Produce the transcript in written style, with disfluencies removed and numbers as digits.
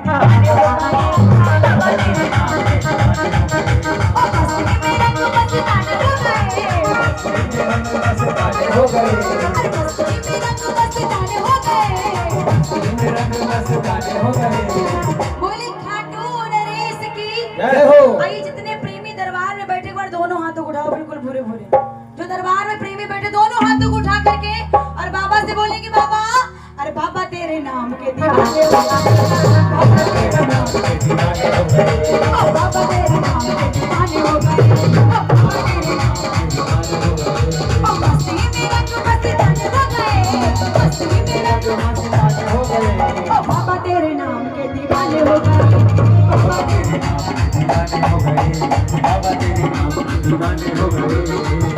दीवाने हो गए। बाबा तेरे नाम के दीवाने हो गए। मस्ती में रंग मस्ताने हो गए। मस्ती में रंग मस्ताने हो गए। मस्ती में रंग मस्ताने हो गए। मस्ती में रंग मस्ताने हो गए। बोले खाटू नरेश की जय हो। आइए जितने प्रेमी दरबार में बैठे एक बार दोनों हाथों को उठाओ, बिल्कुल भूरे भूरे। जो दरबार में प्रेमी बैठे दोनों हाथों को उठा करके और बाबा से बोलेंगे बाबा, अरे बाबा तेरे नाम के दीवाने हो गए। बाबा तेरे नाम के दीवाने हो गए। बाबा तेरे नाम के दीवाने हो गए। बाबा तेरे नाम के दीवाने हो गए। मस्ती में रंग मस्ताने हो गए। मस्ती में रंग मस्ताने हो गए। बाबा तेरे नाम के दीवाने हो गए। बाबा तेरे नाम के दीवाने हो गए। बाबा तेरे नाम के दीवाने हो गए।